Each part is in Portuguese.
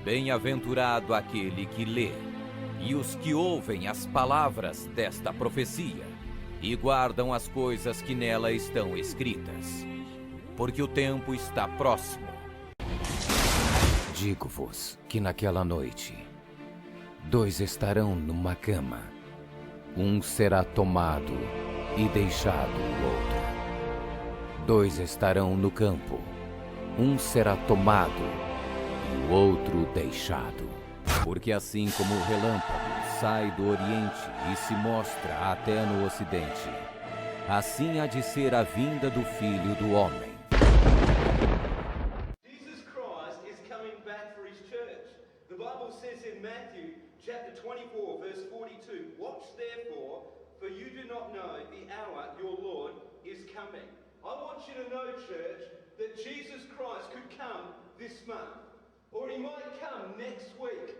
Bem-aventurado aquele que lê, e os que ouvem as palavras desta profecia, e guardam as coisas que nela estão escritas, porque o tempo está próximo. Digo-vos que naquela noite, 2 estarão numa cama, um será tomado e deixado o outro. 2 estarão no campo, um será tomado e o outro deixado. Porque assim como o relâmpago sai do Oriente e se mostra até no Ocidente, assim há de ser a vinda do Filho do Homem. Jesus Christ is coming back for his church. The Bible says in Matthew chapter 24 verse 42, "Watch therefore, for you do not know the hour your Lord is coming." I want you to know, church, that Jesus Christ could come this month, or he might come next week,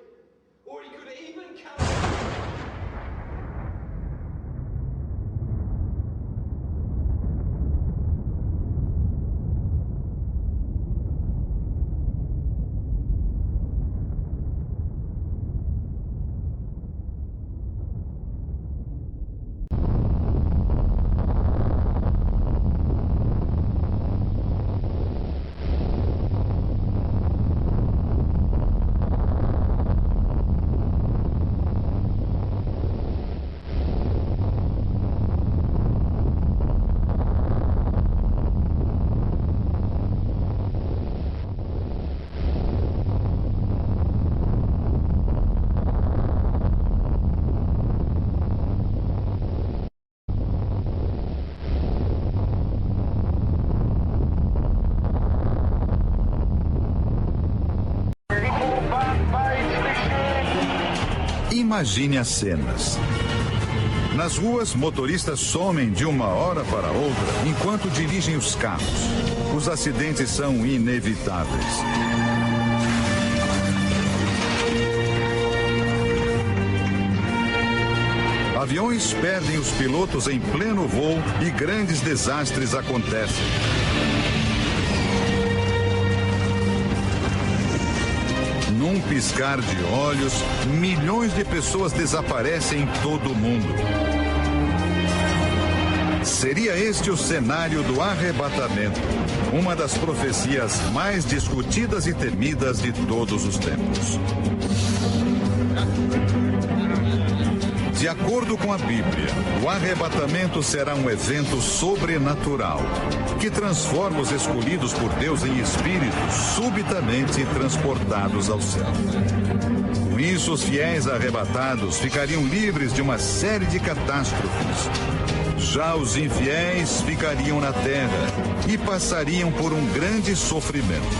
or he could even come... Imagine as cenas. Nas ruas, motoristas somem de uma hora para outra enquanto dirigem os carros. Os acidentes são inevitáveis. Aviões perdem os pilotos em pleno voo e grandes desastres acontecem. Num piscar de olhos, milhões de pessoas desaparecem em todo o mundo. Seria este o cenário do arrebatamento, uma das profecias mais discutidas e temidas de todos os tempos. De acordo com a Bíblia, o arrebatamento será um evento sobrenatural, que transforma os escolhidos por Deus em espíritos subitamente transportados ao céu. Com isso, os fiéis arrebatados ficariam livres de uma série de catástrofes. Já os infiéis ficariam na terra e passariam por um grande sofrimento.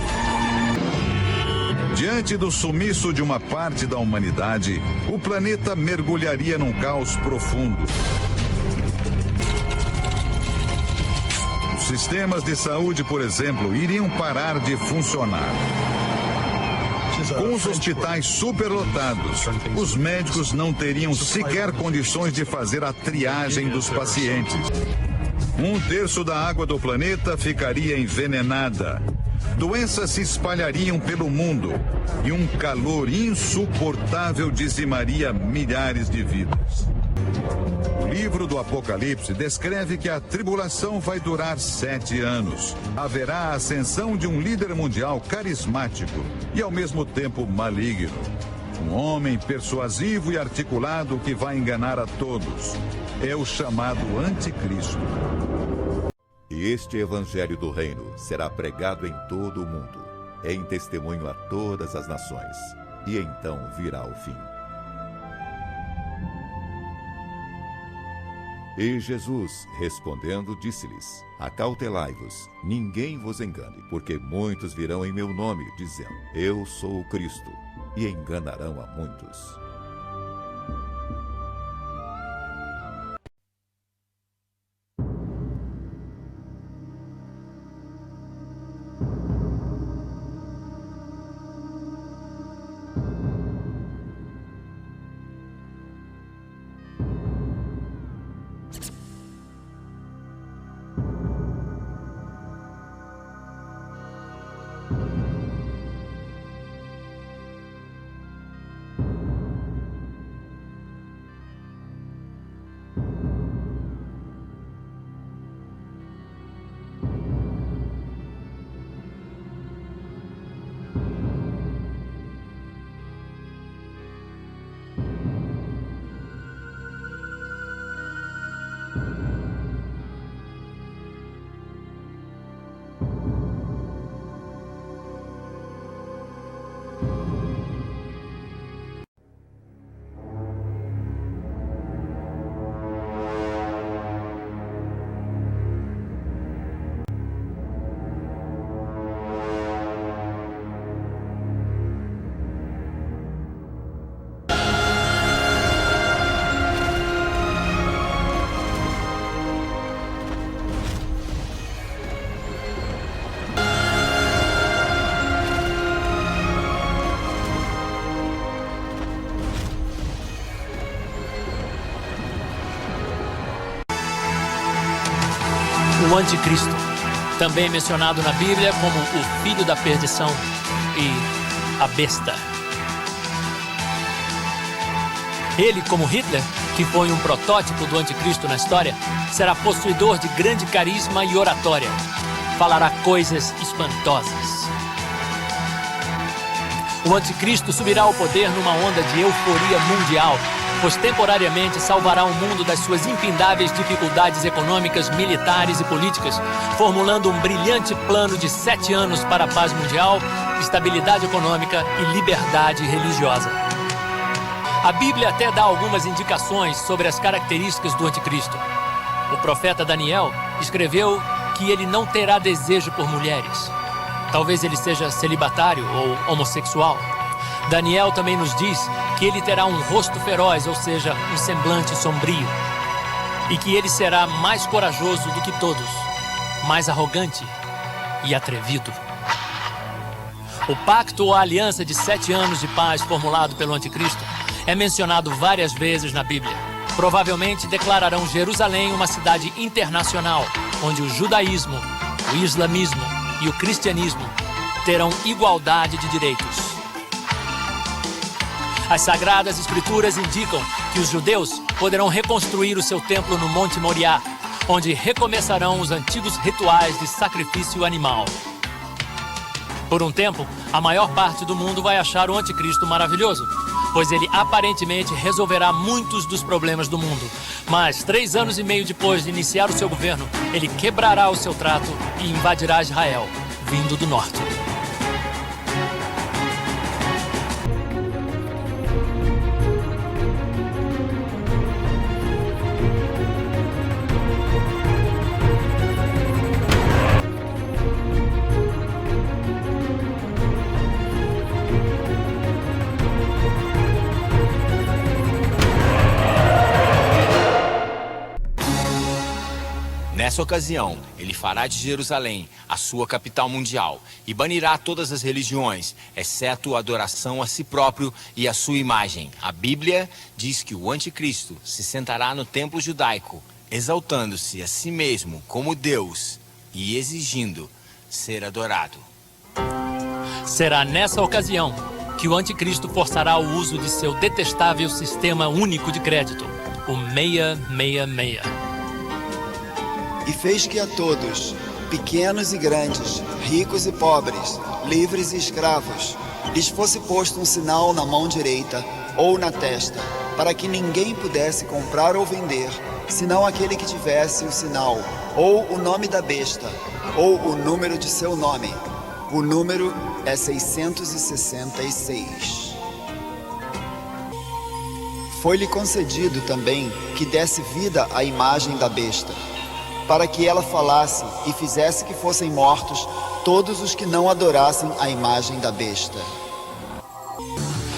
Diante do sumiço de uma parte da humanidade, o planeta mergulharia num caos profundo. Os sistemas de saúde, por exemplo, iriam parar de funcionar. Com os hospitais superlotados, os médicos não teriam sequer condições de fazer a triagem dos pacientes. 1/3 da água do planeta ficaria envenenada. Doenças se espalhariam pelo mundo e um calor insuportável dizimaria milhares de vidas. O livro do Apocalipse descreve que a tribulação vai durar 7 anos. Haverá a ascensão de um líder mundial carismático e ao mesmo tempo maligno. Um homem persuasivo e articulado que vai enganar a todos. É o chamado Anticristo. E este evangelho do reino será pregado em todo o mundo, em testemunho a todas as nações, e então virá o fim. E Jesus, respondendo, disse-lhes: Acautelai-vos, ninguém vos engane, porque muitos virão em meu nome, dizendo: Eu sou o Cristo, e enganarão a muitos. o Anticristo, também mencionado na Bíblia como o filho da perdição e a besta. Ele, como Hitler, que foi um protótipo do Anticristo na história, será possuidor de grande carisma e oratória. Falará coisas espantosas. O Anticristo subirá ao poder numa onda de euforia mundial, pois temporariamente salvará o mundo das suas impindáveis dificuldades econômicas, militares e políticas, formulando um brilhante plano de 7 anos para a paz mundial, estabilidade econômica e liberdade religiosa. A Bíblia até dá algumas indicações sobre as características do Anticristo. O profeta Daniel escreveu que ele não terá desejo por mulheres. Talvez ele seja celibatário ou homossexual. Daniel também nos diz que ele terá um rosto feroz, ou seja, um semblante sombrio. E que ele será mais corajoso do que todos, mais arrogante e atrevido. O pacto ou a aliança de 7 anos de paz formulado pelo Anticristo é mencionado várias vezes na Bíblia. Provavelmente declararão Jerusalém uma cidade internacional, onde o judaísmo, o islamismo e o cristianismo terão igualdade de direitos. As Sagradas Escrituras indicam que os judeus poderão reconstruir o seu templo no Monte Moriá, onde recomeçarão os antigos rituais de sacrifício animal. Por um tempo, a maior parte do mundo vai achar o Anticristo maravilhoso, pois ele aparentemente resolverá muitos dos problemas do mundo. Mas 3 anos e meio depois de iniciar o seu governo, ele quebrará o seu trato e invadirá Israel, vindo do norte. Nessa ocasião, ele fará de Jerusalém a sua capital mundial e banirá todas as religiões, exceto a adoração a si próprio e a sua imagem. A Bíblia diz que o Anticristo se sentará no templo judaico, exaltando-se a si mesmo como Deus e exigindo ser adorado. Será nessa ocasião que o Anticristo forçará o uso de seu detestável sistema único de crédito, o 666. E fez que a todos, pequenos e grandes, ricos e pobres, livres e escravos, lhes fosse posto um sinal na mão direita ou na testa, para que ninguém pudesse comprar ou vender, senão aquele que tivesse o sinal, ou o nome da besta, ou o número de seu nome. O número é 666. Foi-lhe concedido também que desse vida à imagem da besta, para que ela falasse e fizesse que fossem mortos todos os que não adorassem a imagem da besta.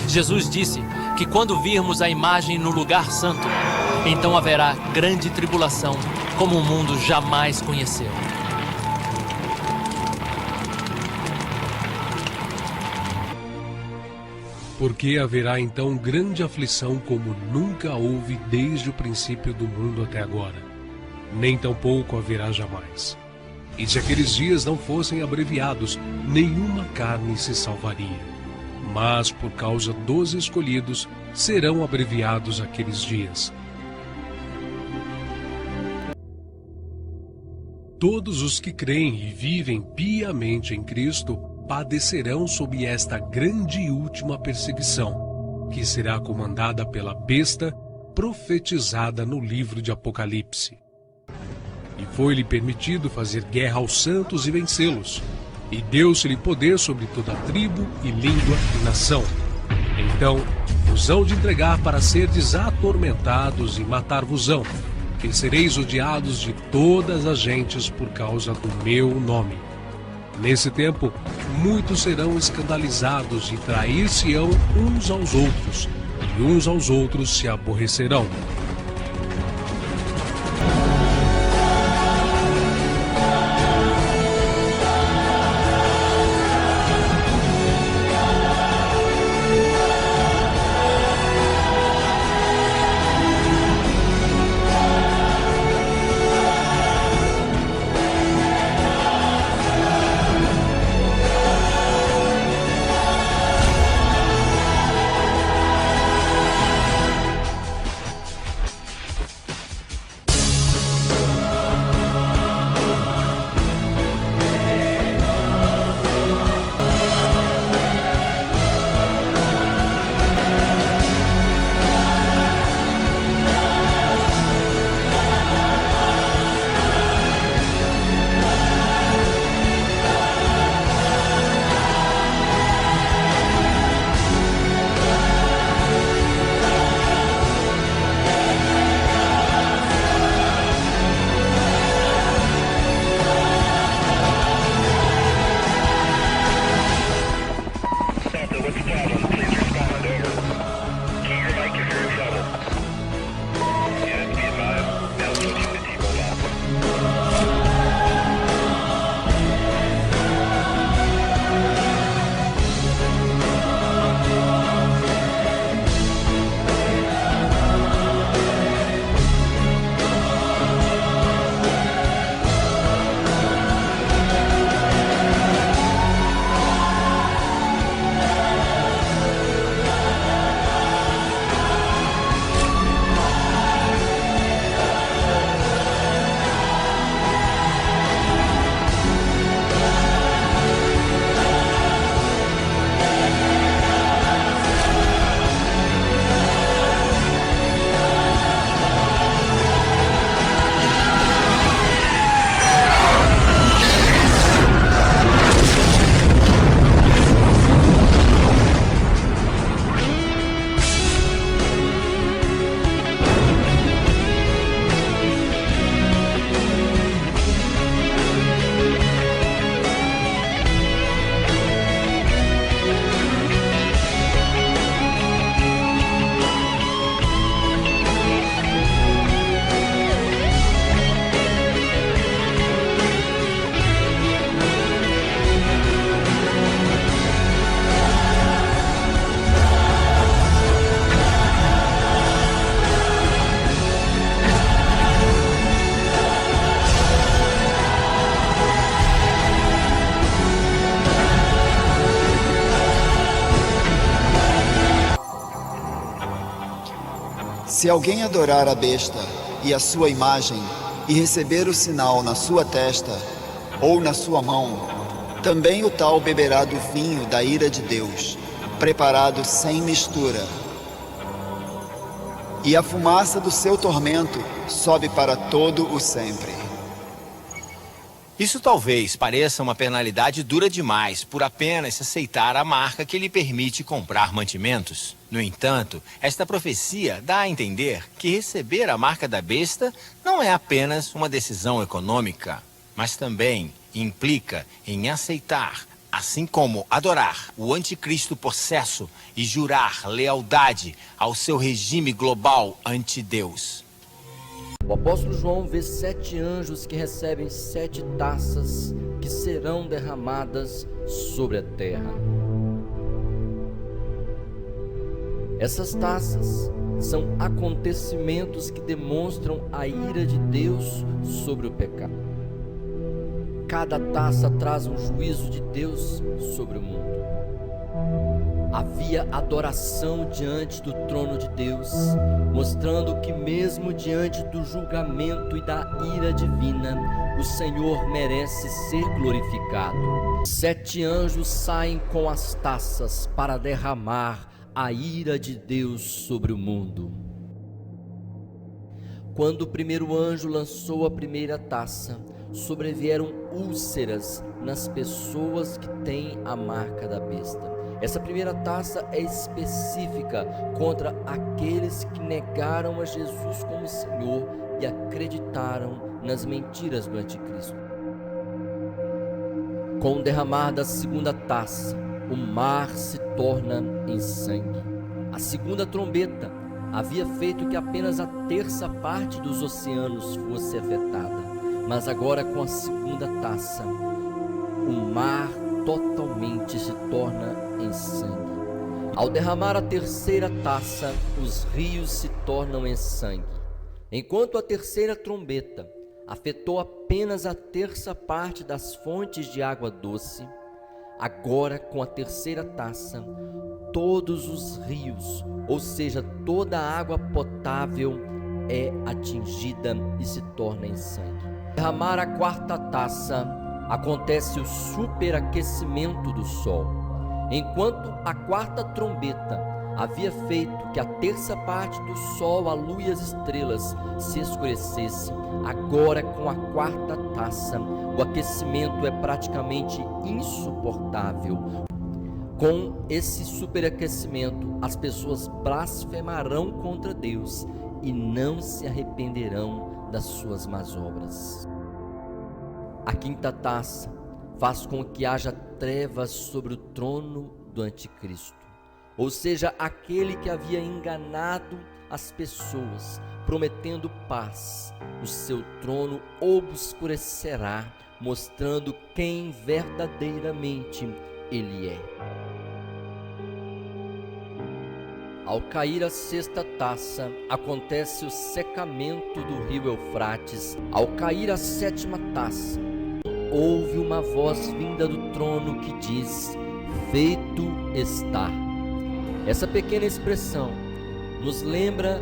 Jesus disse que quando virmos a imagem no lugar santo, então haverá grande tribulação, como o mundo jamais conheceu. Porque haverá então grande aflição como nunca houve desde o princípio do mundo até agora. Nem tampouco haverá jamais. E se aqueles dias não fossem abreviados, nenhuma carne se salvaria. Mas por causa dos escolhidos, serão abreviados aqueles dias. Todos os que creem e vivem piamente em Cristo padecerão sob esta grande e última perseguição, que será comandada pela besta profetizada no livro de Apocalipse. E foi-lhe permitido fazer guerra aos santos e vencê-los. E deu-se-lhe poder sobre toda tribo e língua e nação. Então vos hão de entregar para serdes atormentados e matar-vos-ão, que sereis odiados de todas as gentes por causa do meu nome. Nesse tempo, muitos serão escandalizados e trair-se-ão uns aos outros, e uns aos outros se aborrecerão. Se alguém adorar a besta e a sua imagem, e receber o sinal na sua testa ou na sua mão, também o tal beberá do vinho da ira de Deus, preparado sem mistura. E a fumaça do seu tormento sobe para todo o sempre. Isso talvez pareça uma penalidade dura demais por apenas se aceitar a marca que lhe permite comprar mantimentos. No entanto, esta profecia dá a entender que receber a marca da besta não é apenas uma decisão econômica, mas também implica em aceitar, assim como adorar o anticristo possesso e jurar lealdade ao seu regime global anti-Deus. O apóstolo João vê 7 anjos que recebem 7 taças que serão derramadas sobre a terra. Essas taças são acontecimentos que demonstram a ira de Deus sobre o pecado. Cada taça traz um juízo de Deus sobre o mundo. Havia adoração diante do trono de Deus, mostrando que mesmo diante do julgamento e da ira divina, o Senhor merece ser glorificado. 7 anjos saem com as taças para derramar a ira de Deus sobre o mundo. Quando o primeiro anjo lançou a primeira taça, sobrevieram úlceras nas pessoas que têm a marca da besta. Essa primeira taça é específica contra aqueles que negaram a Jesus como Senhor e acreditaram nas mentiras do anticristo. Com o derramar da segunda taça, o mar se torna em sangue. A segunda trombeta havia feito que apenas a terça parte dos oceanos fosse afetada, mas agora com a segunda taça, o mar totalmente se torna em sangue. Ao derramar a terceira taça, os rios se tornam em sangue. Enquanto a terceira trombeta afetou apenas a terça parte das fontes de água doce, agora com a terceira taça, todos os rios, ou seja, toda a água potável é atingida e se torna em sangue. Derramar a quarta taça, acontece o superaquecimento do Sol. Enquanto a quarta trombeta havia feito que a terça parte do Sol, a Lua e as estrelas se escurecesse, agora com a quarta taça, o aquecimento é praticamente insuportável. Com esse superaquecimento, as pessoas blasfemarão contra Deus e não se arrependerão das suas más obras. A quinta taça faz com que haja trevas sobre o trono do anticristo, ou seja, aquele que havia enganado as pessoas, prometendo paz. O seu trono obscurecerá, mostrando quem verdadeiramente ele é. Ao cair a sexta taça, acontece o secamento do rio Eufrates. Ao cair a sétima taça, houve uma voz vinda do trono que diz: feito está. Essa pequena expressão nos lembra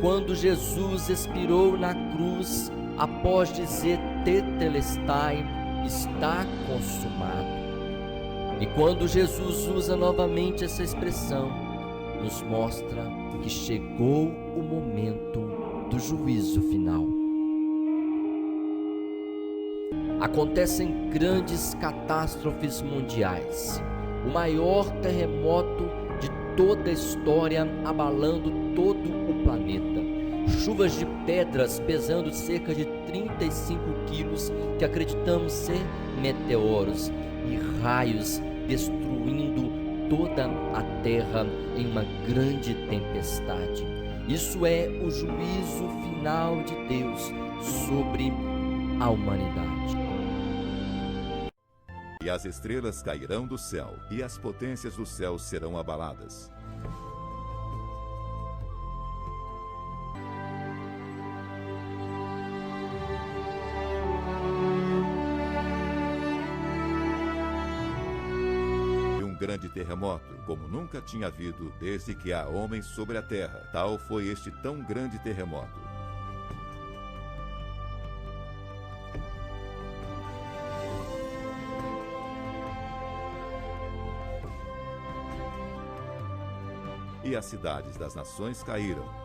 quando Jesus expirou na cruz após dizer tetelestai, está consumado. E quando Jesus usa novamente essa expressão, nos mostra que chegou o momento do juízo final. Acontecem grandes catástrofes mundiais. O maior terremoto de toda a história abalando todo o planeta. Chuvas de pedras pesando cerca de 35 quilos que acreditamos ser meteoros e raios destruindo toda a terra em uma grande tempestade. Isso é o juízo final de Deus sobre a humanidade. E as estrelas cairão do céu, e as potências do céu serão abaladas. grande terremoto, como nunca tinha havido desde que há homens sobre a terra. Tal foi este tão grande terremoto. E as cidades das nações caíram.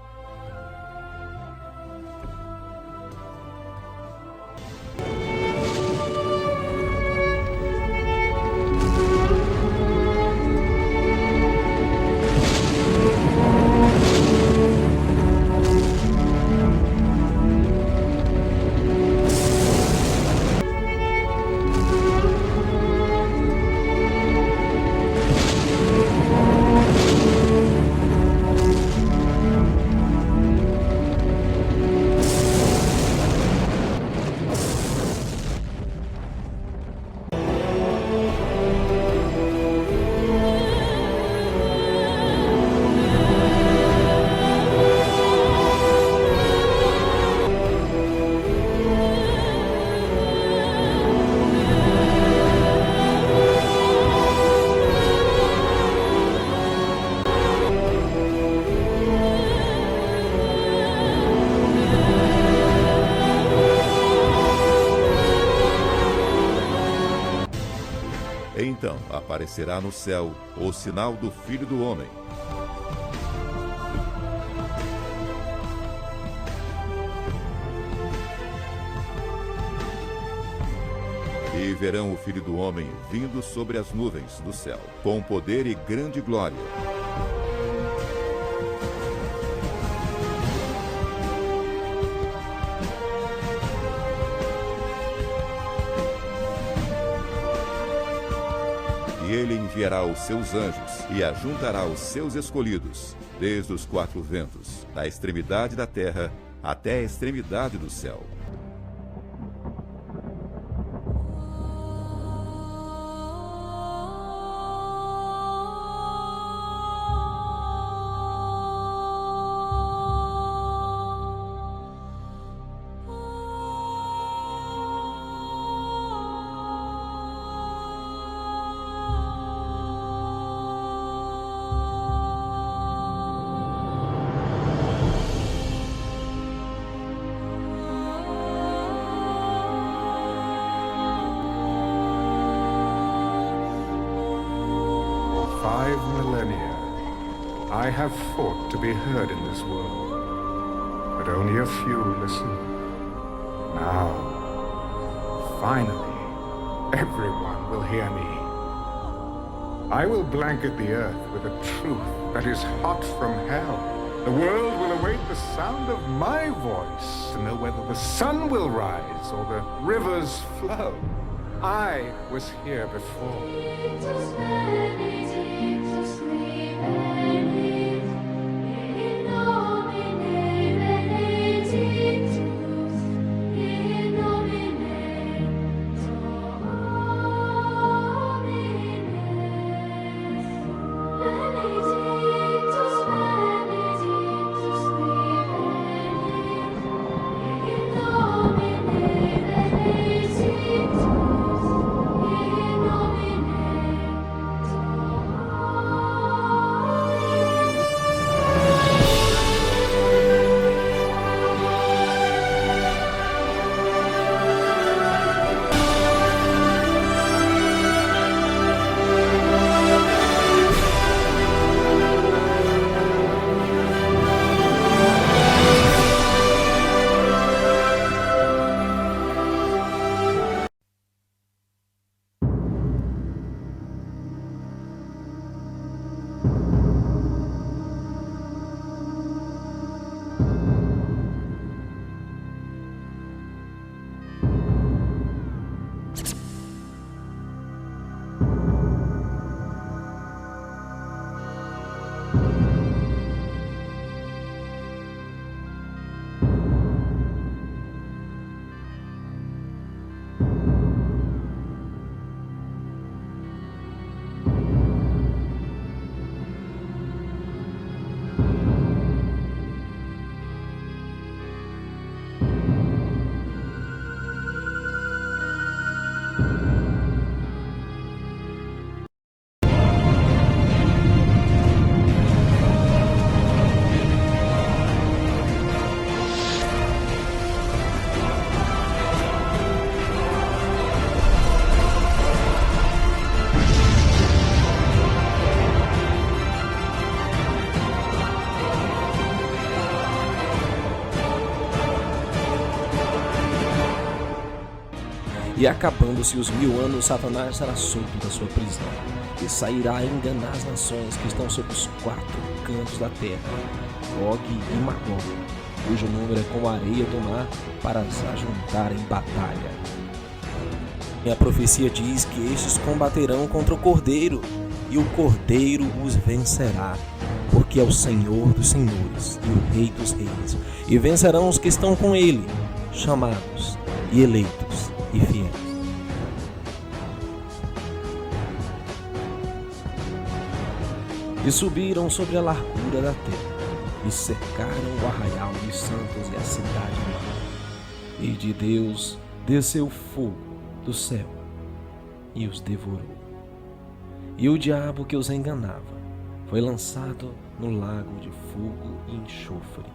Então aparecerá no céu o sinal do Filho do Homem. E verão o Filho do Homem vindo sobre as nuvens do céu, com poder e grande glória. E ele enviará os seus anjos e ajuntará os seus escolhidos, desde os quatro ventos, da extremidade da terra até a extremidade do céu. I have fought to be heard in this world, but only a few listen. Now, finally, everyone will hear me. I will blanket the earth with a truth that is hot from hell. The world will await the sound of my voice to know whether the sun will rise or the rivers flow. I was here before. E acabando-se os 1000 anos, Satanás será solto da sua prisão e sairá a enganar as nações que estão sob os 4 cantos da terra, Gog e Magog, cujo número é como a areia do mar, para as ajuntar em batalha. E a profecia diz que estes combaterão contra o Cordeiro, e o Cordeiro os vencerá, porque é o Senhor dos senhores e o Rei dos reis, e vencerão os que estão com ele, chamados e eleitos e fiéis. E subiram sobre a largura da terra, e cercaram o arraial dos santos e a cidade do mar. E de Deus desceu fogo do céu e os devorou. E o diabo que os enganava foi lançado no lago de fogo e enxofre,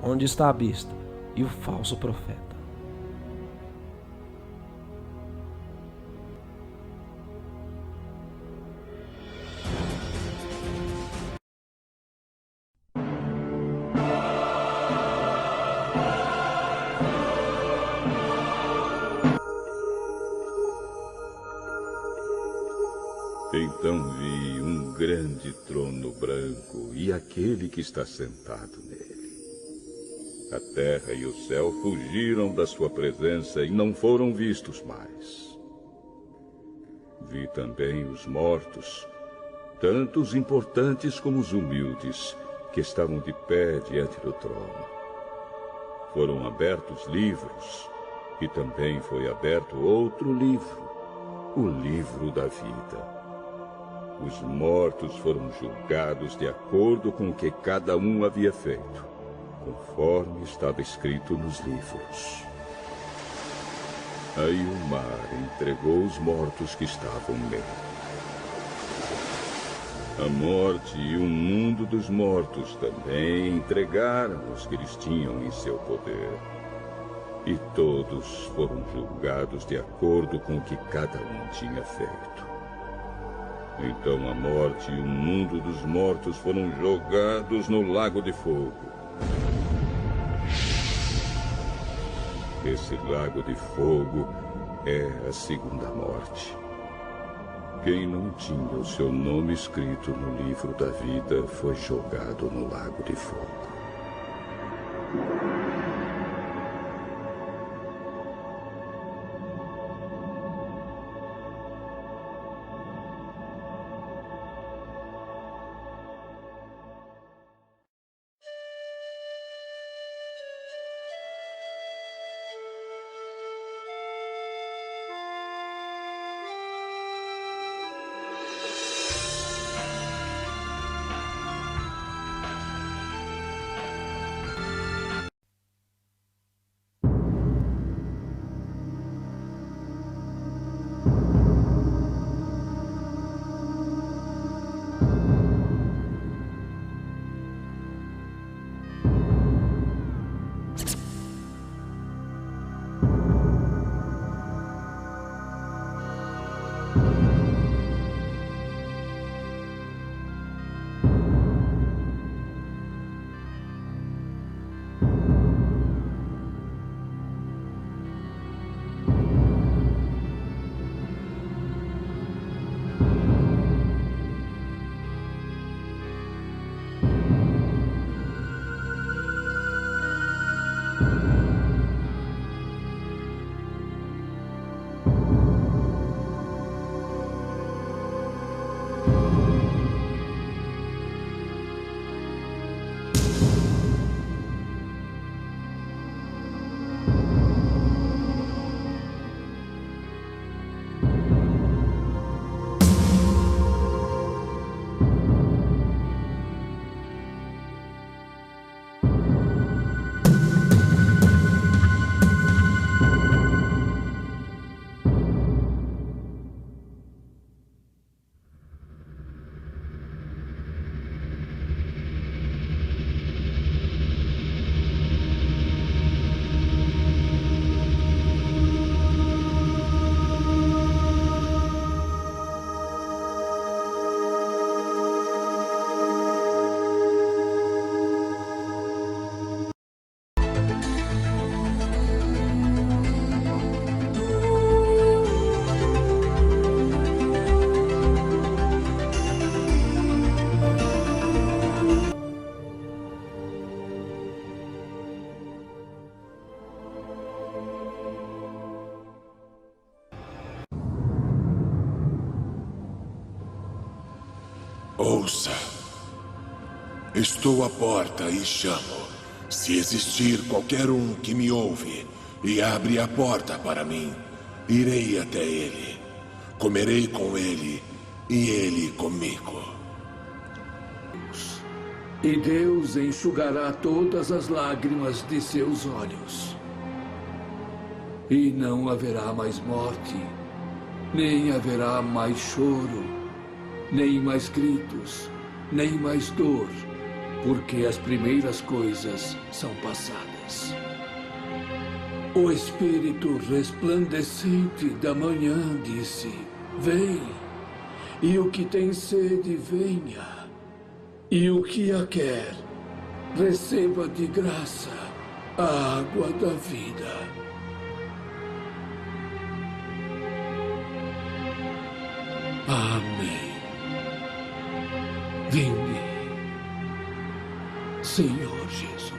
onde está a besta e o falso profeta. Então vi um grande trono branco e aquele que está sentado nele. A terra e o céu fugiram da sua presença e não foram vistos mais. Vi também os mortos, tanto os importantes como os humildes, que estavam de pé diante do trono. Foram abertos livros, e também foi aberto outro livro, o livro da vida. Os mortos foram julgados de acordo com o que cada um havia feito, conforme estava escrito nos livros. Aí o mar entregou os mortos que estavam nele. A morte e o mundo dos mortos também entregaram os que eles tinham em seu poder. E todos foram julgados de acordo com o que cada um tinha feito. Então a morte e o mundo dos mortos foram jogados no lago de fogo. Esse lago de fogo é a segunda morte. Quem não tinha o seu nome escrito no livro da vida foi jogado no lago de fogo. Estou à porta e chamo. Se existir qualquer um que me ouve e abre a porta para mim, irei até ele. Comerei com ele e ele comigo. E Deus enxugará todas as lágrimas de seus olhos. E não haverá mais morte, nem haverá mais choro, nem mais gritos, nem mais dor, porque as primeiras coisas são passadas. O Espírito resplandecente da manhã disse: Vem, e o que tem sede, venha. E o que a quer, receba de graça a água da vida. Amém. Vinde, Senhor Jesus.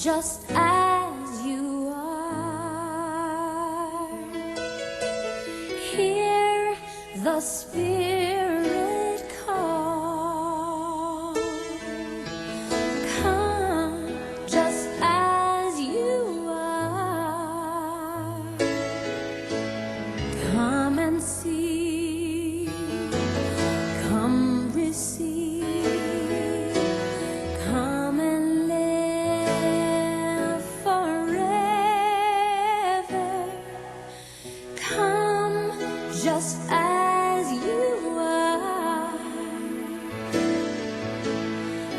just as you are. Hear the Spirit call. Come just as you are. Come and see. Come receive. Come and live forever. Come just as you are.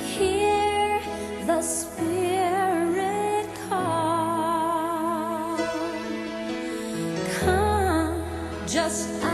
Hear the Spirit call. Come just as